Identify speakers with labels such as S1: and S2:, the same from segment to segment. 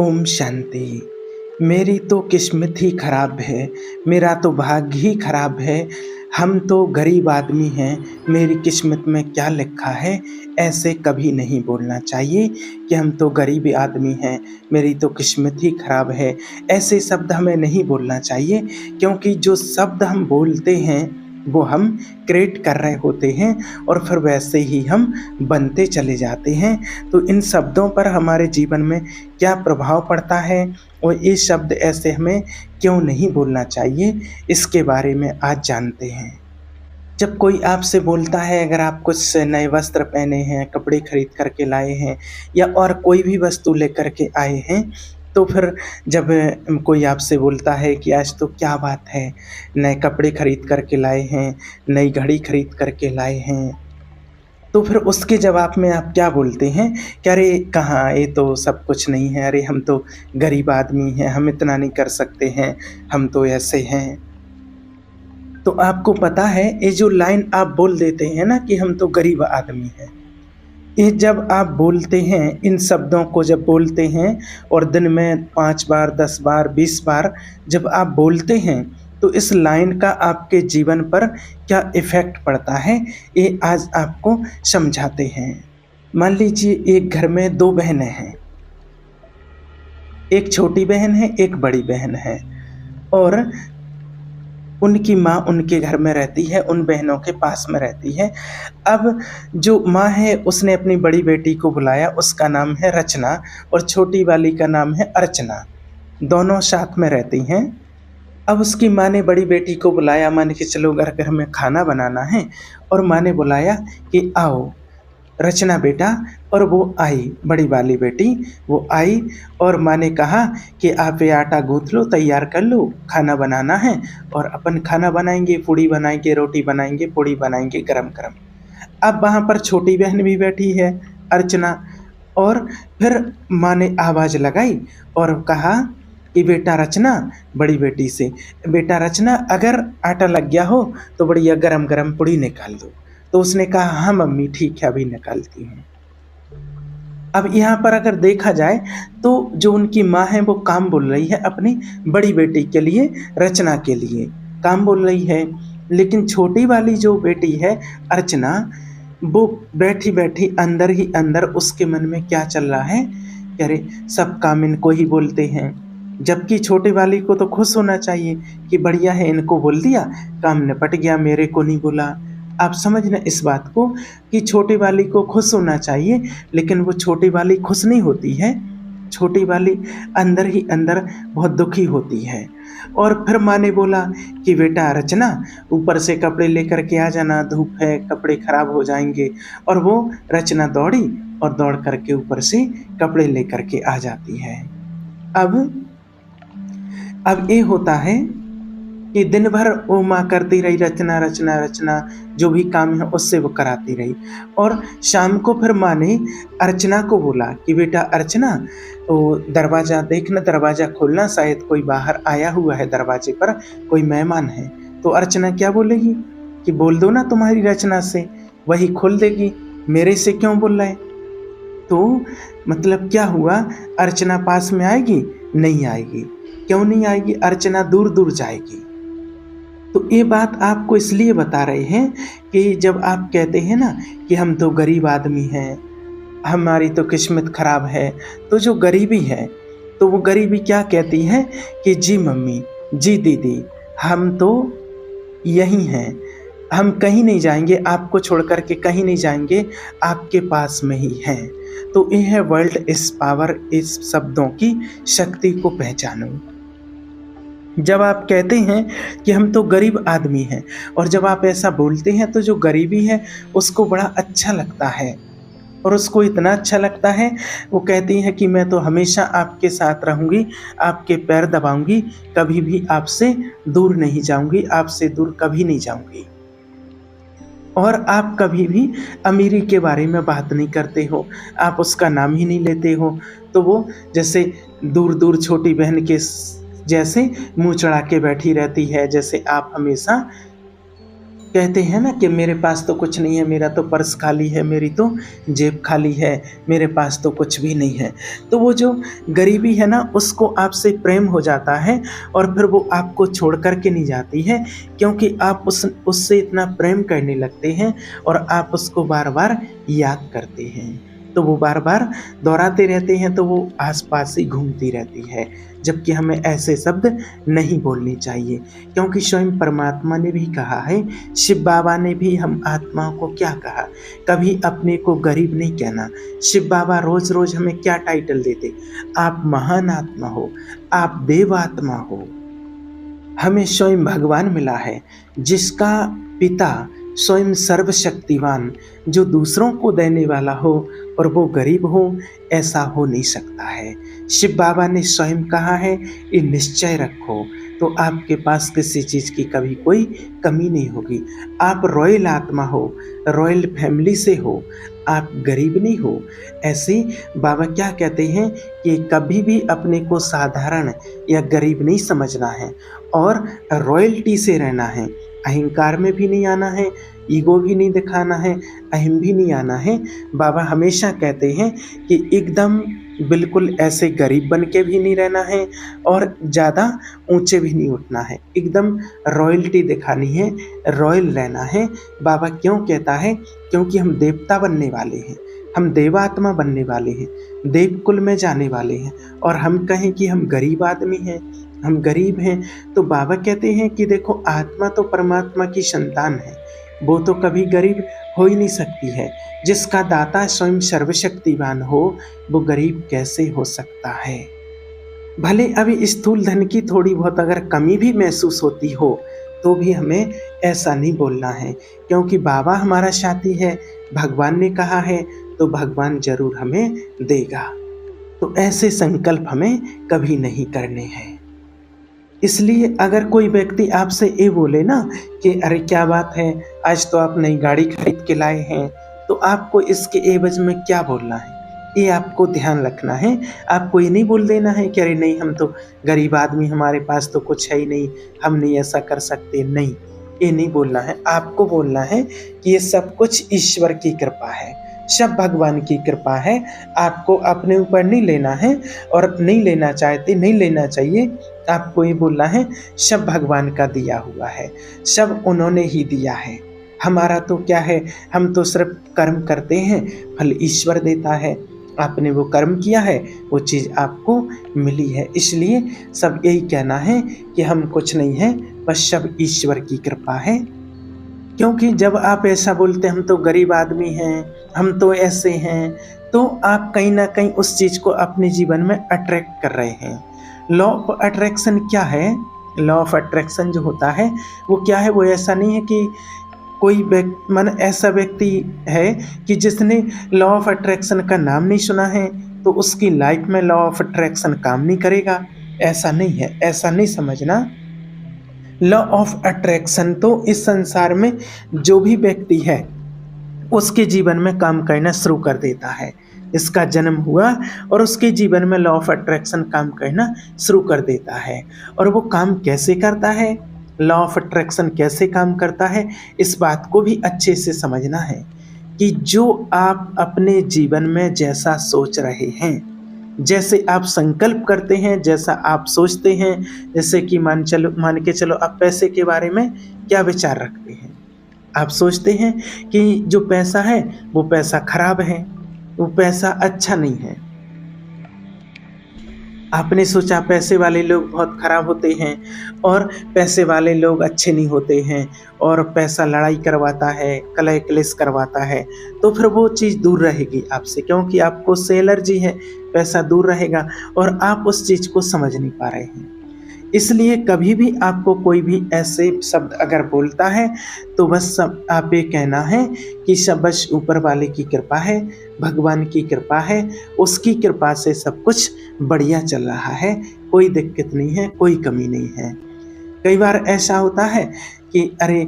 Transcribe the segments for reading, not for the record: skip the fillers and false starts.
S1: ओम शांति। मेरी तो किस्मत ही खराब है, मेरा तो भाग्य ही खराब है। हम तो गरीब आदमी हैं, मेरी किस्मत में क्या लिखा है। ऐसे कभी नहीं बोलना चाहिए कि हम तो गरीब आदमी हैं, मेरी तो किस्मत ही खराब है। ऐसे शब्द हमें नहीं बोलना चाहिए, क्योंकि जो शब्द हम बोलते हैं वो हम क्रिएट कर रहे होते हैं और फिर वैसे ही हम बनते चले जाते हैं। तो इन शब्दों पर हमारे जीवन में क्या प्रभाव पड़ता है और ये शब्द ऐसे हमें क्यों नहीं बोलना चाहिए, इसके बारे में आज जानते हैं। जब कोई आपसे बोलता है, अगर आप कुछ नए वस्त्र पहने हैं, कपड़े खरीद कर के लाए हैं या और कोई भी वस्तु लेकर के आए हैं, तो फिर जब कोई आपसे बोलता है कि आज तो क्या बात है, नए कपड़े खरीद कर के लाए हैं, नई घड़ी खरीद कर के लाए हैं, तो फिर उसके जवाब में आप क्या बोलते हैं कि अरे कहाँ, ये तो सब कुछ नहीं है, अरे हम तो गरीब आदमी हैं, हम इतना नहीं कर सकते हैं, हम तो ऐसे हैं। तो आपको पता है, ये जो लाइन आप बोल देते हैं ना कि हम तो गरीब आदमी हैं, ये जब आप बोलते हैं, इन शब्दों को जब बोलते हैं और दिन में 5 बार, 10 बार, 20 बार जब आप बोलते हैं, तो इस लाइन का आपके जीवन पर क्या इफ़ेक्ट पड़ता है, ये आज आपको समझाते हैं। मान लीजिए एक घर में 2 बहनें हैं, एक छोटी बहन है, एक बड़ी बहन है, और उनकी माँ उनके घर में रहती है, उन बहनों के पास में रहती है। अब जो माँ है उसने अपनी बड़ी बेटी को बुलाया, उसका नाम है रचना और छोटी वाली का नाम है अर्चना, दोनों साथ में रहती हैं। अब उसकी माँ ने बड़ी बेटी को बुलाया, मान के चलो घर में खाना बनाना है, और माँ ने बुलाया कि आओ रचना बेटा, और वो आई, बड़ी वाली बेटी वो आई, और माँ ने कहा कि आप ये आटा गूँथ लो, तैयार कर लो, खाना बनाना है और अपन खाना बनाएंगे, पूड़ी बनाएंगे, रोटी बनाएंगे, पूड़ी बनाएंगे गरम गरम। अब वहाँ पर छोटी बहन भी बैठी है, अर्चना, और फिर माँ ने आवाज़ लगाई और कहा कि बेटा रचना, बड़ी बेटी से, बेटा रचना, अगर आटा लग गया हो तो बढ़िया गरम गरम पूड़ी निकाल दो। तो उसने कहा हाँ मम्मी ठीक है, अभी निकालती हूँ। अब यहाँ पर अगर देखा जाए तो जो उनकी माँ है वो काम बोल रही है अपनी बड़ी बेटी के लिए, रचना के लिए काम बोल रही है, लेकिन छोटी वाली जो बेटी है अर्चना, वो बैठी बैठी अंदर ही अंदर उसके मन में क्या चल रहा है कि अरे सब काम इनको ही बोलते हैं। जबकि छोटे वाली को तो खुश होना चाहिए कि बढ़िया है, इनको बोल दिया, काम निपट गया, मेरे को नहीं बोला। आप समझना इस बात को कि छोटी वाली को खुश होना चाहिए, लेकिन वो छोटी वाली खुश नहीं होती है, छोटी वाली अंदर ही अंदर बहुत दुखी होती है। और फिर माँ ने बोला कि बेटा रचना, ऊपर से कपड़े लेकर के आ जाना, धूप है, कपड़े खराब हो जाएंगे। और वो रचना दौड़ी और दौड़ करके ऊपर से कपड़े लेकर के आ जाती है। अब ये होता है कि दिन भर वो माँ करती रही, रचना रचना रचना, जो भी काम है उससे वो कराती रही। और शाम को फिर माँ ने अर्चना को बोला कि बेटा अर्चना, तो दरवाज़ा देखना, दरवाज़ा खोलना, शायद कोई बाहर आया हुआ है, दरवाजे पर कोई मेहमान है। तो अर्चना क्या बोलेगी कि बोल दो ना तुम्हारी रचना से, वही खोल देगी, मेरे से क्यों बोल रहे। तो मतलब क्या हुआ, अर्चना पास में आएगी? नहीं आएगी। क्यों नहीं आएगी? अर्चना दूर दूर जाएगी। तो ये बात आपको इसलिए बता रहे हैं कि जब आप कहते हैं ना कि हम तो गरीब आदमी हैं, हमारी तो किस्मत खराब है, तो जो गरीबी है, तो वो गरीबी क्या कहती है कि जी मम्मी, जी दीदी, हम तो यहीं हैं, हम कहीं नहीं जाएंगे, आपको छोड़ कर के कहीं नहीं जाएंगे, आपके पास में ही हैं। तो ये है वर्ल्ड इस पावर, इस शब्दों की शक्ति को पहचानो। जब आप कहते हैं कि हम तो गरीब आदमी हैं, और जब आप ऐसा बोलते हैं तो जो गरीबी है उसको बड़ा अच्छा लगता है, और उसको इतना अच्छा लगता है, वो कहती है कि मैं तो हमेशा आपके साथ रहूँगी, आपके पैर दबाऊँगी, कभी भी आपसे दूर नहीं जाऊँगी, आपसे दूर कभी नहीं जाऊँगी। और आप कभी भी अमीरी के बारे में बात नहीं करते हो, आप उसका नाम ही नहीं लेते हो। तो वो जैसे दूर दूर छोटी बहन के जैसे मुंह चढ़ा के बैठी रहती है, जैसे आप हमेशा कहते हैं ना कि मेरे पास तो कुछ नहीं है, मेरा तो पर्स खाली है, मेरी तो जेब खाली है, मेरे पास तो कुछ भी नहीं है। तो वो जो गरीबी है ना, उसको आपसे प्रेम हो जाता है और फिर वो आपको छोड़ कर के नहीं जाती है, क्योंकि आप उससे इतना प्रेम करने लगते हैं और आप उसको बार-बार याद करते हैं। तो वो बार-बार दोहराते रहते हैं, तो वो आस-पास ही घूमती रहती है। जबकि हमें ऐसे शब्द नहीं बोलने चाहिए, क्योंकि स्वयं परमात्मा ने भी कहा है, शिव बाबा ने भी हम आत्माओं को क्या कहा, कभी अपने को गरीब नहीं कहना। शिव बाबा रोज रोज हमें क्या टाइटल देते, आप महान आत्मा हो, आप देव आत्मा हो। हमें स्वयं भगवान मिला है, जिसका पिता स्वयं सर्वशक्तिवान, जो दूसरों को देने वाला हो और वो गरीब हो, ऐसा हो नहीं सकता है। शिव बाबा ने स्वयं कहा है, ये निश्चय रखो तो आपके पास किसी चीज़ की कभी कोई कमी नहीं होगी। आप रॉयल आत्मा हो, रॉयल फैमिली से हो, आप गरीब नहीं हो। ऐसे बाबा क्या कहते हैं कि कभी भी अपने को साधारण या गरीब नहीं समझना है और रॉयल्टी से रहना है। अहंकार में भी नहीं आना है, ईगो भी नहीं दिखाना है, अहम भी नहीं आना है। बाबा हमेशा कहते हैं कि एकदम बिल्कुल ऐसे गरीब बन के भी नहीं रहना है और ज़्यादा ऊंचे भी नहीं उठना है, एकदम रॉयल्टी दिखानी है, रॉयल रहना है। बाबा क्यों कहता है, क्योंकि हम देवता बनने वाले हैं, हम देवात्मा बनने वाले हैं, देवकुल में जाने वाले हैं। और हम कहें कि हम गरीब आदमी हैं, हम गरीब हैं, तो बाबा कहते हैं कि देखो, आत्मा तो परमात्मा की संतान है, वो तो कभी गरीब हो ही नहीं सकती है। जिसका दाता स्वयं सर्वशक्तिवान हो, वो गरीब कैसे हो सकता है। भले अभी स्थूल धन की थोड़ी बहुत अगर कमी भी महसूस होती हो, तो भी हमें ऐसा नहीं बोलना है, क्योंकि बाबा हमारा साथी है, भगवान ने कहा है, तो भगवान जरूर हमें देगा। तो ऐसे संकल्प हमें कभी नहीं करने हैं। इसलिए अगर कोई व्यक्ति आपसे ये बोले ना कि अरे क्या बात है, आज तो आप नई गाड़ी खरीद के लाए हैं, तो आपको इसके एवज में क्या बोलना है, ये आपको ध्यान रखना है। आपको ये नहीं बोल देना है कि अरे नहीं, हम तो गरीब आदमी, हमारे पास तो कुछ है ही नहीं, हम नहीं ऐसा कर सकते। नहीं, ये नहीं बोलना है। आपको बोलना है कि ये सब कुछ ईश्वर की कृपा है, सब भगवान की कृपा है। आपको अपने ऊपर नहीं लेना है और नहीं लेना चाहते, नहीं लेना चाहिए। आपको ये बोलना है, सब भगवान का दिया हुआ है, सब उन्होंने ही दिया है, हमारा तो क्या है, हम तो सिर्फ कर्म करते हैं, फल ईश्वर देता है। आपने वो कर्म किया है, वो चीज़ आपको मिली है। इसलिए सब यही कहना है कि हम कुछ नहीं है, बस सब ईश्वर की कृपा है। क्योंकि जब आप ऐसा बोलते हम तो गरीब आदमी हैं, हम तो ऐसे हैं, तो आप कहीं ना कहीं उस चीज़ को अपने जीवन में अट्रैक्ट कर रहे हैं। लॉ ऑफ अट्रैक्शन क्या है? लॉ ऑफ अट्रैक्शन जो होता है वो क्या है? वो ऐसा नहीं है कि कोई ऐसा व्यक्ति है कि जिसने लॉ ऑफ अट्रैक्शन का नाम नहीं सुना है, तो उसकी लाइफ में लॉ ऑफ अट्रैक्शन काम नहीं करेगा। ऐसा नहीं है, ऐसा नहीं समझना। लॉ ऑफ अट्रैक्शन तो इस संसार में जो भी व्यक्ति है, उसके जीवन में काम करना शुरू कर देता है। इसका जन्म हुआ और उसके जीवन में लॉ ऑफ अट्रैक्शन काम करना शुरू कर देता है। और वो काम कैसे करता है, लॉ ऑफ अट्रैक्शन कैसे काम करता है, इस बात को भी अच्छे से समझना है कि जो आप अपने जीवन में जैसा सोच रहे हैं, जैसे आप संकल्प करते हैं, जैसा आप सोचते हैं, जैसे कि मान के चलो आप पैसे के बारे में क्या विचार रखते हैं। आप सोचते हैं कि जो पैसा है वो पैसा खराब है, वो पैसा अच्छा नहीं है। आपने सोचा पैसे वाले लोग बहुत खराब होते हैं और पैसे वाले लोग अच्छे नहीं होते हैं और पैसा लड़ाई करवाता है, कलह क्लेश करवाता है, तो फिर वो चीज़ दूर रहेगी आपसे, क्योंकि आपको उससे एलर्जी है। पैसा दूर रहेगा और आप उस चीज़ को समझ नहीं पा रहे हैं। इसलिए कभी भी आपको कोई भी ऐसे शब्द अगर बोलता है, तो बस सब आप ये कहना है कि सब बस ऊपर वाले की कृपा है, भगवान की कृपा है, उसकी कृपा से सब कुछ बढ़िया चल रहा है, कोई दिक्कत नहीं है, कोई कमी नहीं है। कई बार ऐसा होता है कि अरे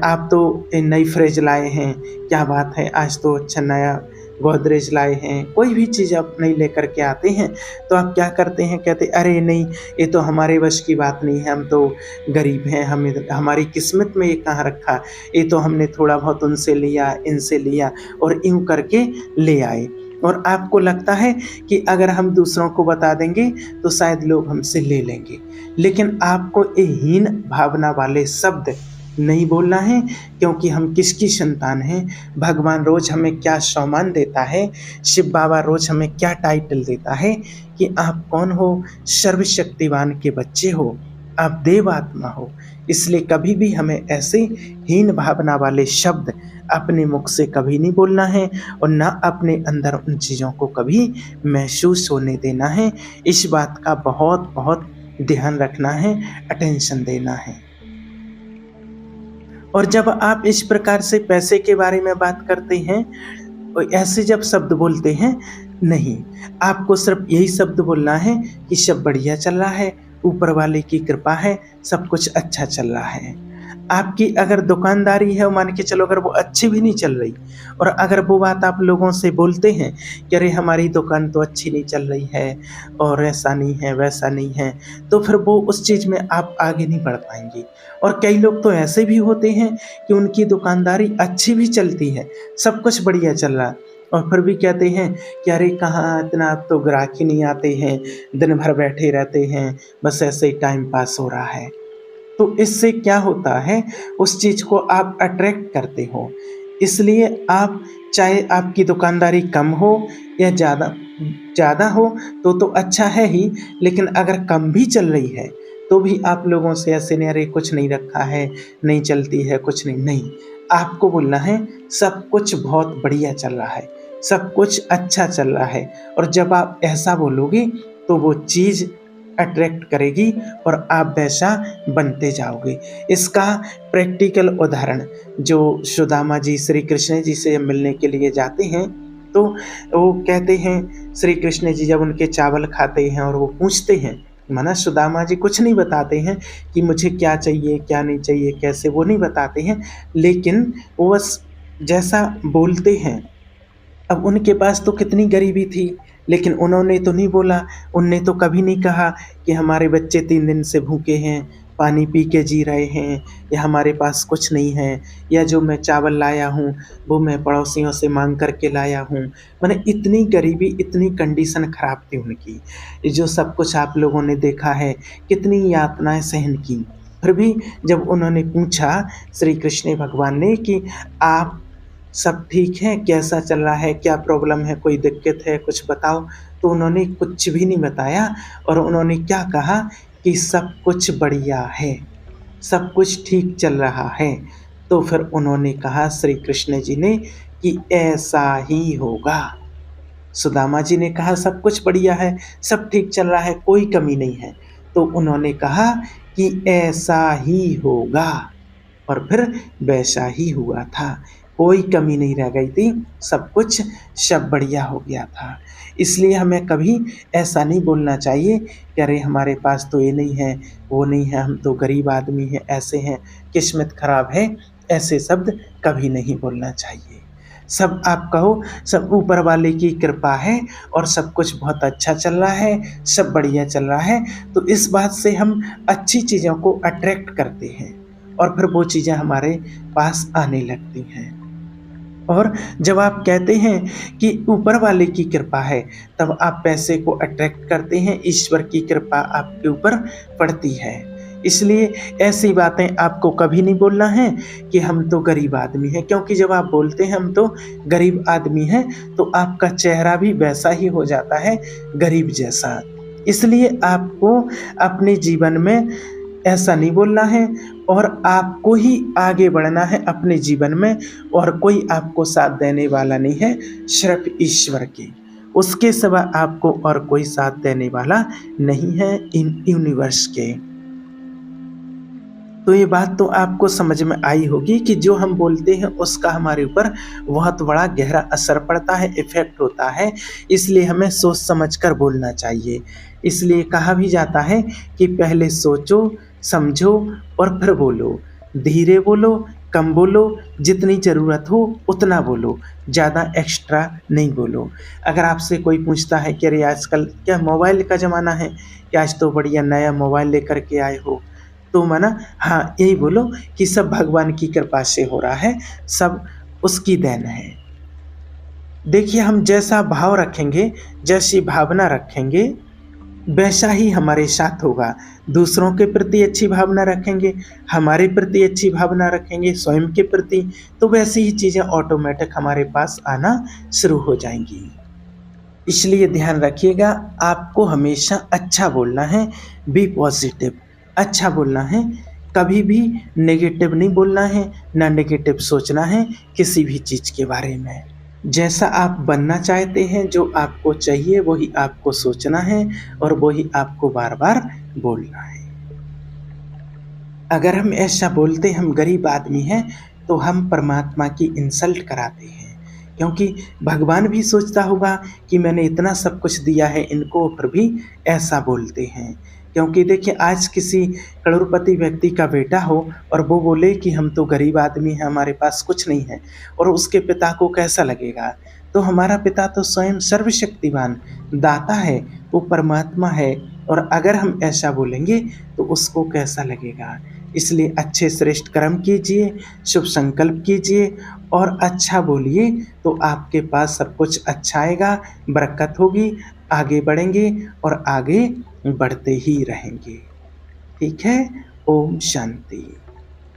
S1: आप तो नई फ्रिज लाए हैं, क्या बात है, आज तो अच्छा नया गोदरेज लाए हैं, कोई भी चीज़ आप नई लेकर के आते हैं, तो आप क्या करते हैं, कहते अरे नहीं, ये तो हमारे वश की बात नहीं है, हम तो गरीब हैं, हमें हमारी किस्मत में ये कहाँ रखा, ये तो हमने थोड़ा बहुत उनसे लिया, इनसे लिया और यूँ करके ले आए। और आपको लगता है कि अगर हम दूसरों को बता देंगे तो शायद लोग हमसे ले लेंगे, लेकिन आपको ये हीन भावना वाले शब्द नहीं बोलना है, क्योंकि हम किसकी संतान हैं, भगवान रोज़ हमें क्या सम्मान देता है, शिव बाबा रोज़ हमें क्या टाइटल देता है कि आप कौन हो, सर्वशक्तिवान के बच्चे हो, आप देव आत्मा हो। इसलिए कभी भी हमें ऐसे हीन भावना वाले शब्द अपने मुख से कभी नहीं बोलना है और ना अपने अंदर उन चीज़ों को कभी महसूस होने देना है। इस बात का बहुत बहुत ध्यान रखना है, अटेंशन देना है। और जब आप इस प्रकार से पैसे के बारे में बात करते हैं, और ऐसे जब शब्द बोलते हैं, नहीं, आपको सिर्फ यही शब्द बोलना है कि सब बढ़िया चल रहा है, ऊपर वाले की कृपा है, सब कुछ अच्छा चल रहा है। आपकी अगर दुकानदारी है, मान के चलो अगर वो अच्छी भी नहीं चल रही, और अगर वो बात आप लोगों से बोलते हैं कि अरे हमारी दुकान तो अच्छी नहीं चल रही है और ऐसा नहीं है वैसा नहीं है, तो फिर वो उस चीज़ में आप आगे नहीं बढ़ पाएंगे। और कई लोग तो ऐसे भी होते हैं कि उनकी दुकानदारी अच्छी भी चलती है, सब कुछ बढ़िया चल रहा है, और फिर भी कहते हैं कि अरे कहाँ इतना, अब तो ग्राहक ही नहीं आते हैं, दिन भर बैठे रहते हैं, बस ऐसे ही टाइम पास हो रहा है। तो इससे क्या होता है, उस चीज़ को आप अट्रैक्ट करते हो। इसलिए आप, चाहे आपकी दुकानदारी कम हो या ज़्यादा हो तो अच्छा है ही, लेकिन अगर कम भी चल रही है तो भी आप लोगों से ऐसे नहीं, अरे कुछ नहीं रखा है, नहीं चलती है, कुछ नहीं, नहीं, आपको बोलना है सब कुछ बहुत बढ़िया चल रहा है, सब कुछ अच्छा चल रहा है। और जब आप ऐसा बोलोगे तो वो चीज़ अट्रैक्ट करेगी और आप वैसा बनते जाओगे। इसका प्रैक्टिकल उदाहरण, जो सुदामा जी श्री कृष्ण जी से मिलने के लिए जाते हैं, तो वो कहते हैं, श्री कृष्ण जी जब उनके चावल खाते हैं और वो पूछते हैं, माना सुदामा जी कुछ नहीं बताते हैं कि मुझे क्या चाहिए क्या नहीं चाहिए कैसे, वो नहीं बताते हैं, लेकिन वो बस जैसा बोलते हैं। अब उनके पास तो कितनी गरीबी थी, लेकिन उन्होंने तो नहीं बोला, उनने तो कभी नहीं कहा कि हमारे बच्चे 3 दिन से भूखे हैं, पानी पी के जी रहे हैं, या हमारे पास कुछ नहीं है, या जो मैं चावल लाया हूँ वो मैं पड़ोसियों से मांग करके लाया हूँ। माने इतनी गरीबी, इतनी कंडीशन ख़राब थी उनकी, जो सब कुछ आप लोगों ने देखा है, कितनी यातनाएं सहन की। फिर भी जब उन्होंने पूछा श्री कृष्ण भगवान ने कि आप सब ठीक है, कैसा चल रहा है, क्या प्रॉब्लम है, कोई दिक्कत है, कुछ बताओ, तो उन्होंने कुछ भी नहीं बताया, और उन्होंने क्या कहा कि सब कुछ बढ़िया है, सब कुछ ठीक चल रहा है। तो फिर उन्होंने कहा श्री कृष्ण जी ने कि ऐसा ही होगा। सुदामा जी ने कहा सब कुछ बढ़िया है, सब ठीक चल रहा है, कोई कमी नहीं है, तो उन्होंने कहा कि ऐसा ही होगा, और फिर वैसा ही हुआ था, कोई कमी नहीं रह गई थी, सब कुछ सब बढ़िया हो गया था। इसलिए हमें कभी ऐसा नहीं बोलना चाहिए कि अरे हमारे पास तो ये नहीं है, वो नहीं है, हम तो गरीब आदमी हैं, ऐसे हैं, किस्मत खराब है, ऐसे शब्द कभी नहीं बोलना चाहिए। सब आप कहो सब ऊपर वाले की कृपा है और सब कुछ बहुत अच्छा चल रहा है, सब बढ़िया चल रहा है, तो इस बात से हम अच्छी चीज़ों को अट्रैक्ट करते हैं और फिर वो चीज़ें हमारे पास आने लगती हैं। और जब आप कहते हैं कि ऊपर वाले की कृपा है, तब आप पैसे को अट्रैक्ट करते हैं, ईश्वर की कृपा आपके ऊपर पड़ती है। इसलिए ऐसी बातें आपको कभी नहीं बोलना है कि हम तो गरीब आदमी हैं, क्योंकि जब आप बोलते हैं हम तो गरीब आदमी हैं, तो आपका चेहरा भी वैसा ही हो जाता है, गरीब जैसा। इसलिए आपको अपने जीवन में ऐसा नहीं बोलना है, और आपको ही आगे बढ़ना है अपने जीवन में, और कोई आपको साथ देने वाला नहीं है, सिर्फ ईश्वर के, उसके सिवा आपको और कोई साथ देने वाला नहीं है इन यूनिवर्स के। तो ये बात तो आपको समझ में आई होगी कि जो हम बोलते हैं उसका हमारे ऊपर बहुत बड़ा गहरा असर पड़ता है, इफेक्ट होता है, इसलिए हमें सोच समझ कर बोलना चाहिए। इसलिए कहा भी जाता है कि पहले सोचो, समझो और फिर बोलो, धीरे बोलो कम बोलो, जितनी ज़रूरत हो उतना बोलो, ज़्यादा एक्स्ट्रा नहीं बोलो। अगर आपसे कोई पूछता है कि अरे आजकल क्या मोबाइल का ज़माना है, कि आज तो बढ़िया नया मोबाइल लेकर के आए हो, तो माना हाँ, यही बोलो कि सब भगवान की कृपा से हो रहा है, सब उसकी देन है। देखिए, हम जैसा भाव रखेंगे, जैसी भावना रखेंगे, वैसा ही हमारे साथ होगा। दूसरों के प्रति अच्छी भावना रखेंगे, हमारे प्रति अच्छी भावना रखेंगे, स्वयं के प्रति, तो वैसी ही चीज़ें ऑटोमेटिक हमारे पास आना शुरू हो जाएँगी। इसलिए ध्यान रखिएगा, आपको हमेशा अच्छा बोलना है, बी पॉज़िटिव, अच्छा बोलना है, कभी भी नेगेटिव नहीं बोलना है, ना नेगेटिव सोचना है किसी भी चीज़ के बारे में। जैसा आप बनना चाहते हैं, जो आपको चाहिए वही आपको सोचना है और वही आपको बार-बार बोलना है। अगर हम ऐसा बोलते हम गरीब आदमी हैं, तो हम परमात्मा की इंसल्ट कराते हैं। क्योंकि भगवान भी सोचता होगा कि मैंने इतना सब कुछ दिया है इनको, फिर भी ऐसा बोलते हैं। क्योंकि देखिए, आज किसी करोड़पति व्यक्ति का बेटा हो और वो बोले कि हम तो गरीब आदमी हैं, हमारे पास कुछ नहीं है, और उसके पिता को कैसा लगेगा? तो हमारा पिता तो स्वयं सर्वशक्तिमान दाता है, वो परमात्मा है, और अगर हम ऐसा बोलेंगे तो उसको कैसा लगेगा? इसलिए अच्छे श्रेष्ठ कर्म कीजिए, शुभ संकल्प कीजिए और अच्छा बोलिए, तो आपके पास सब कुछ अच्छा आएगा, बरकत होगी, आगे बढ़ेंगे और आगे बढ़ते ही रहेंगे। ठीक है? ओम शांति।